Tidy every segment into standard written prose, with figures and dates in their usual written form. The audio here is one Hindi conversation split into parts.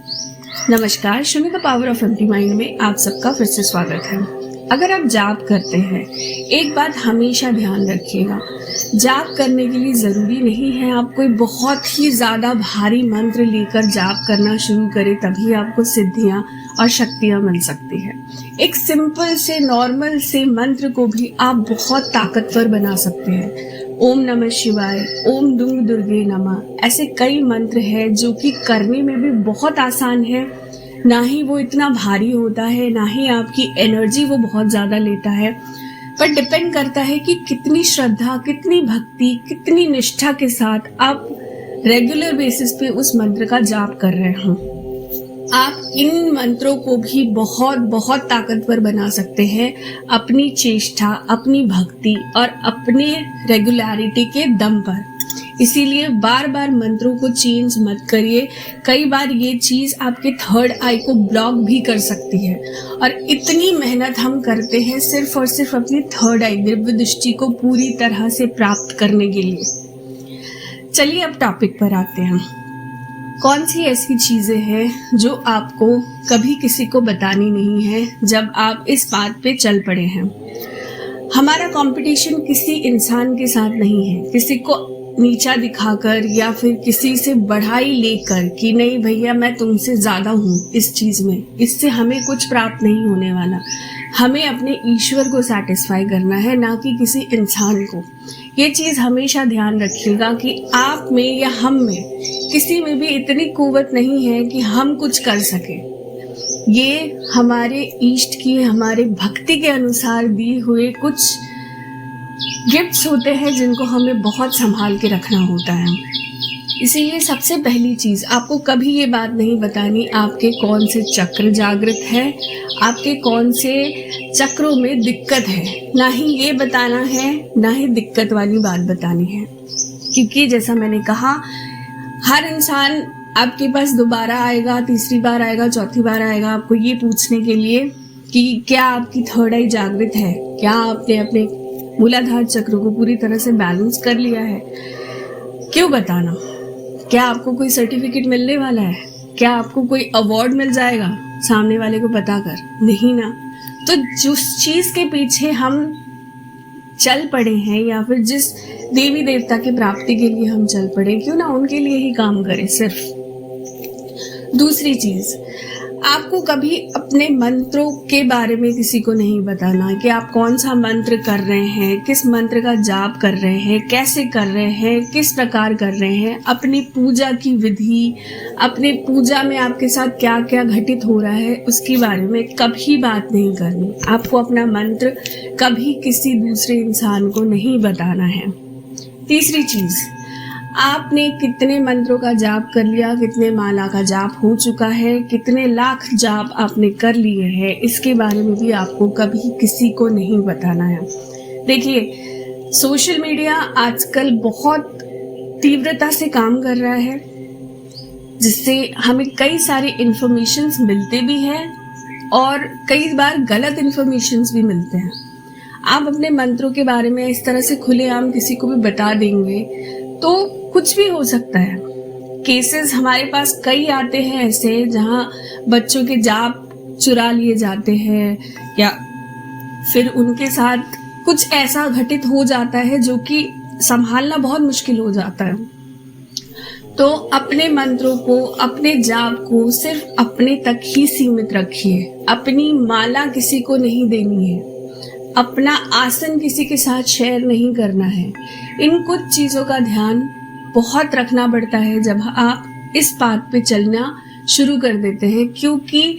नमस्कार, show the power of empty mind में आप सबका फिर से स्वागत है। अगर आप जाप करते हैं, एक बात हमेशा ध्यान रखिएगा, जाप करने के लिए ज़रूरी नहीं है आप कोई बहुत ही ज़्यादा भारी मंत्र लेकर जाप करना शुरू करें तभी आपको सिद्धियां और शक्तियां मिल सकती है। एक सिंपल से नॉर्मल से मंत्र को भी आप बहुत ताकतवर बना सकते हैं। ओम नमः शिवाय, ओम दुंग दुर्गे नमः, ऐसे कई मंत्र हैं जो कि करने में भी बहुत आसान है। ना ही वो इतना भारी होता है, ना ही आपकी एनर्जी वो बहुत ज़्यादा लेता है, पर डिपेंड करता है कि कितनी श्रद्धा, कितनी भक्ति, कितनी निष्ठा के साथ आप रेगुलर बेसिस पे उस मंत्र का जाप कर रहे हो। आप इन मंत्रों को भी बहुत बहुत ताकतवर बना सकते हैं अपनी चेष्टा, अपनी भक्ति और अपने रेगुलरिटी के दम पर। इसीलिए बार बार मंत्रों को चेंज मत करिए। कई बार ये चीज़ आपके थर्ड आई को ब्लॉक भी कर सकती है और इतनी मेहनत हम करते हैं सिर्फ और सिर्फ अपनी थर्ड आई, दिव्य दृष्टि को पूरी तरह से प्राप्त करने के लिए। चलिए अब टॉपिक पर आते हैं। कौन सी ऐसी चीज़ें हैं जो आपको कभी किसी को बतानी नहीं है जब आप इस बात पे चल पड़े हैं? हमारा कंपटीशन किसी इंसान के साथ नहीं है, किसी को नीचा दिखाकर या फिर किसी से बढ़ाई लेकर कि नहीं भैया मैं तुमसे ज़्यादा हूँ इस चीज़ में, इससे हमें कुछ प्राप्त नहीं होने वाला। हमें अपने ईश्वर को सैटिस्फाई करना है, ना कि किसी इंसान को। ये चीज़ हमेशा ध्यान रखिएगा कि आप में या हम में किसी में भी इतनी कुव्वत नहीं है कि हम कुछ कर सके। ये हमारे इष्ट की, हमारे भक्ति के अनुसार दिए हुए कुछ गिफ्ट्स होते हैं जिनको हमें बहुत संभाल के रखना होता है। इसीलिए सबसे पहली चीज़, आपको कभी ये बात नहीं बतानी आपके कौन से चक्र जागृत है, आपके कौन से चक्रों में दिक्कत है। ना ही ये बताना है, ना ही दिक्कत वाली बात बतानी है, क्योंकि जैसा मैंने कहा हर इंसान आपके पास दोबारा आएगा, तीसरी बार आएगा, चौथी बार आएगा आपको ये पूछने के लिए कि क्या आपकी थर्ड आई जागृत है, क्या आपने अपने मूलाधार चक्र को पूरी तरह से बैलेंस कर लिया है। क्यों बताना? क्या आपको कोई सर्टिफिकेट मिलने वाला है? क्या आपको कोई अवार्ड मिल जाएगा सामने वाले को बताकर? नहीं ना। तो जिस चीज के पीछे हम चल पड़े हैं या फिर जिस देवी देवता की प्राप्ति के लिए हम चल पड़े, क्यों ना उनके लिए ही काम करें सिर्फ। दूसरी चीज, आपको कभी अपने मंत्रों के बारे में किसी को नहीं बताना कि आप कौन सा मंत्र कर रहे हैं, किस मंत्र का जाप कर रहे हैं, कैसे कर रहे हैं, किस प्रकार कर रहे हैं। अपनी पूजा की विधि, अपने पूजा में आपके साथ क्या क्या घटित हो रहा है उसके बारे में कभी बात नहीं करनी। आपको अपना मंत्र कभी किसी दूसरे इंसान को नहीं बताना है। तीसरी चीज, आपने कितने मंत्रों का जाप कर लिया, कितने माला का जाप हो चुका है, कितने लाख जाप आपने कर लिए हैं, इसके बारे में भी आपको कभी किसी को नहीं बताना है। देखिए, सोशल मीडिया आजकल बहुत तीव्रता से काम कर रहा है, जिससे हमें कई सारे इन्फॉर्मेशंस मिलते भी हैं और कई बार गलत इन्फॉर्मेशंस भी मिलते हैं। आप अपने मंत्रों के बारे में इस तरह से खुलेआम किसी को भी बता देंगे तो कुछ भी हो सकता है। केसेस हमारे पास कई आते हैं ऐसे जहां बच्चों के जाप चुरा लिए जाते हैं या फिर उनके साथ कुछ ऐसा घटित हो जाता है जो कि संभालना बहुत मुश्किल हो जाता है। तो अपने मंत्रों को, अपने जाप को सिर्फ अपने तक ही सीमित रखिए। अपनी माला किसी को नहीं देनी है, अपना आसन किसी के साथ शेयर नहीं करना है। इन कुछ चीज़ों का ध्यान बहुत रखना पड़ता है जब आप इस बात पे चलना शुरू कर देते हैं, क्योंकि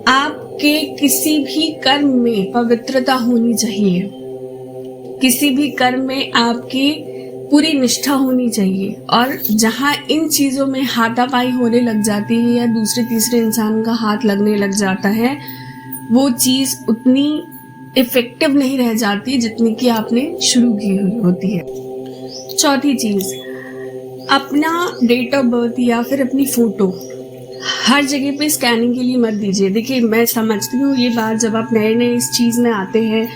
आपके किसी भी कर्म में पवित्रता होनी चाहिए, किसी भी कर्म में आपकी पूरी निष्ठा होनी चाहिए। और जहाँ इन चीज़ों में हाथापाई होने लग जाती है या दूसरे तीसरे इंसान का हाथ लगने लग जाता है, वो चीज़ उतनी इफेक्टिव नहीं रह जाती जितनी कि आपने शुरू की हुई होती है। चौथी चीज़, अपना डेट ऑफ बर्थ या फिर अपनी फ़ोटो हर जगह पे स्कैनिंग के लिए मत दीजिए। देखिए, मैं समझती हूँ ये बात, जब आप नए नए इस चीज़ में आते हैं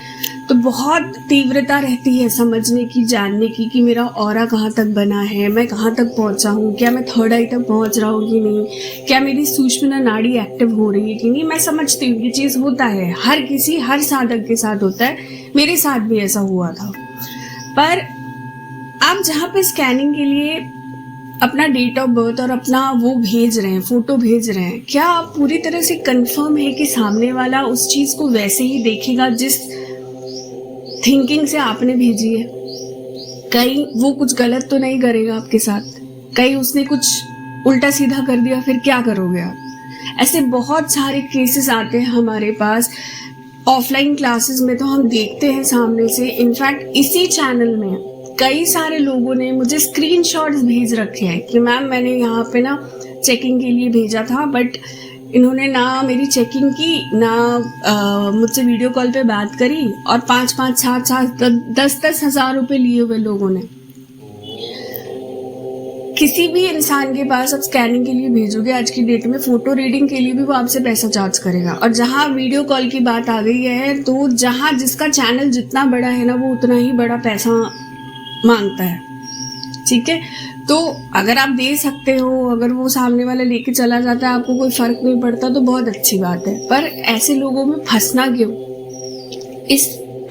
तो बहुत तीव्रता रहती है समझने की, जानने की कि मेरा ऑरा कहाँ तक बना है, मैं कहाँ तक पहुँचा हूँ, क्या मैं थर्ड आई तक पहुँच रहा हूँ कि नहीं, क्या मेरी सूक्ष्म नाड़ी एक्टिव हो रही है कि नहीं। मैं समझती हूँ ये चीज़ होता है, हर साधक के साथ होता है, मेरे साथ भी ऐसा हुआ था। पर आप जहाँ पे स्कैनिंग के लिए अपना डेट ऑफ बर्थ और अपना वो भेज रहे हैं, फोटो भेज रहे हैं, क्या आप पूरी तरह से कंफर्म है कि सामने वाला उस चीज़ को वैसे ही देखेगा जिस थिंकिंग से आपने भेजी है? कहीं वो कुछ गलत तो नहीं करेगा आपके साथ? कहीं उसने कुछ उल्टा सीधा कर दिया, फिर क्या करोगे आप? ऐसे बहुत सारे केसेस आते हैं हमारे पास। ऑफलाइन क्लासेस में तो हम देखते हैं सामने से। इनफैक्ट इसी चैनल में कई सारे लोगों ने मुझे स्क्रीनशॉट्स भेज रखे हैं कि मैम मैंने यहाँ पे ना चेकिंग के लिए भेजा था, बट इन्होंने ना मेरी चेकिंग की, ना मुझसे वीडियो कॉल पे बात करी, और 5-5, 7-7, 10-10 हज़ार रुपये लिए हुए लोगों ने। किसी भी इंसान के पास आप स्कैनिंग के लिए भेजोगे आज की डेट में, फोटो रीडिंग के लिए भी वो आपसे पैसा चार्ज करेगा। और जहाँ वीडियो कॉल की बात आ गई है, तो जहाँ जिसका चैनल जितना बड़ा है ना, वो उतना ही बड़ा पैसा मांगता है। ठीक है, तो अगर आप दे सकते हो, अगर वो सामने वाला लेके चला जाता है, आपको कोई फर्क नहीं पड़ता, तो बहुत अच्छी बात है। पर ऐसे लोगों में फंसना क्यों?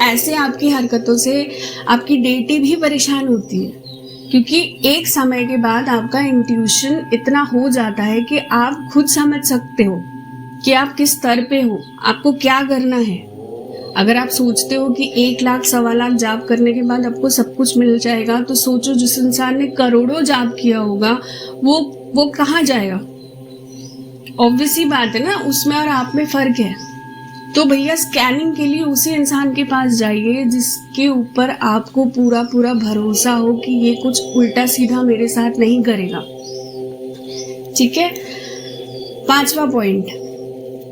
ऐसे आपकी हरकतों से आपकी डेटी भी परेशान होती है, क्योंकि एक समय के बाद आपका इंट्यूशन इतना हो जाता है कि आप खुद समझ सकते हो कि आप किस स्तर पे हो, आपको क्या करना है। अगर आप सोचते हो कि 1 लाख 1.25 लाख जाप करने के बाद आपको सब कुछ मिल जाएगा, तो सोचो जिस इंसान ने करोड़ों जाप किया होगा वो कहाँ जाएगा? ऑब्वियस ही बात है ना, उसमें और आप में फर्क है। तो भैया स्कैनिंग के लिए उसी इंसान के पास जाइए जिसके ऊपर आपको पूरा भरोसा हो कि ये कुछ उल्टा सीधा मेरे साथ नहीं करेगा। ठीक है। 5वां पॉइंट,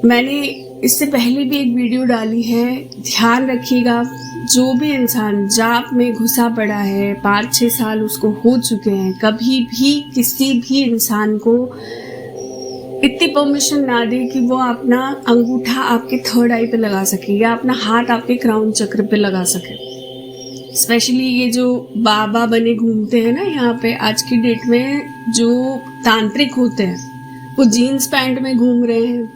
मैंने इससे पहले भी एक वीडियो डाली है, ध्यान रखिएगा, जो भी इंसान जाप में घुसा पड़ा है, 5-6 साल उसको हो चुके हैं, कभी भी किसी भी इंसान को इतनी परमिशन ना दे कि वो अपना अंगूठा आपके थर्ड आई पे लगा सके या अपना हाथ आपके क्राउन चक्र पे लगा सके। स्पेशली ये जो बाबा बने घूमते हैं ना यहाँ पे, आज की डेट में जो तांत्रिक होते हैं, वो जीन्स पैंट में घूम रहे हैं,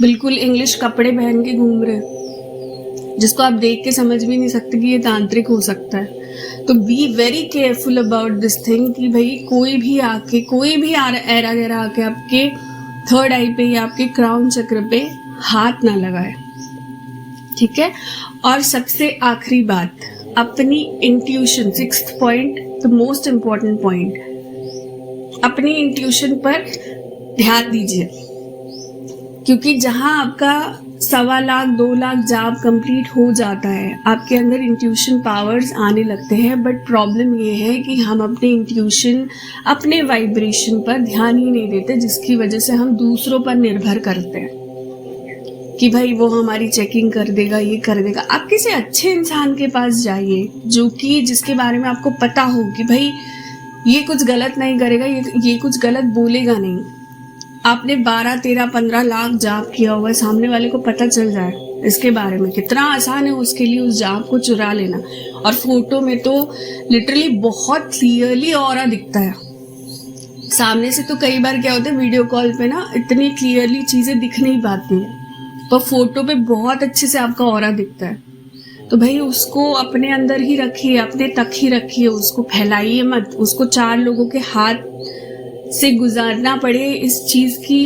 बिल्कुल इंग्लिश कपड़े पहन के घूम रहे हैं, जिसको आप देख के समझ भी नहीं सकते कि ये तांत्रिक हो सकता है। तो be very careful about this thing कि भाई कोई भी ऐरा गैरा आके आपके थर्ड आई पे या आपके क्राउन चक्र पे हाथ ना लगाए। ठीक है। और सबसे आखिरी बात, अपनी intuition, 6th point, the most important point, अपनी इंट्यूशन पर ध्यान दीजिए, क्योंकि जहां आपका 1.25 लाख 2 लाख जाप कंप्लीट हो जाता है, आपके अंदर इंट्यूशन पावर्स आने लगते हैं। बट प्रॉब्लम ये है कि हम अपने इंट्यूशन, अपने वाइब्रेशन पर ध्यान ही नहीं देते, जिसकी वजह से हम दूसरों पर निर्भर करते हैं कि भाई वो हमारी चेकिंग कर देगा, ये कर देगा। आप किसी अच्छे इंसान के पास जाइए जिसके बारे में आपको पता हो कि भाई ये कुछ गलत नहीं करेगा, ये कुछ गलत बोलेगा नहीं। आपने 12, 13, 15 लाख जाप किया हुआ है, सामने वाले को पता चल जाए इसके बारे में, कितना आसान है उसके लिए उस जाप को चुरा लेना। और फोटो में तो लिटरली बहुत क्लियरली ऑरा दिखता है, सामने से तो कई बार क्या होता है, वीडियो कॉल पे ना इतनी क्लियरली चीजें दिख नहीं पाती है, पर फोटो पे बहुत अच्छे से आपका ऑरा दिखता है। तो भाई उसको अपने अंदर ही रखिए, अपने तक ही रखिए, उसको फैलाइए मत, उसको 4 लोगों के हाथ से गुजारना पड़े इस चीज की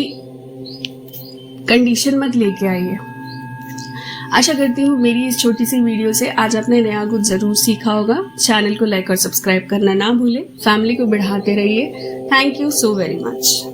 कंडीशन मत लेके आइए। आशा करती हूँ मेरी इस छोटी सी वीडियो से आज आपने नया कुछ जरूर सीखा होगा। चैनल को लाइक और सब्सक्राइब करना ना भूलें, फैमिली को बढ़ाते रहिए। Thank you so very much.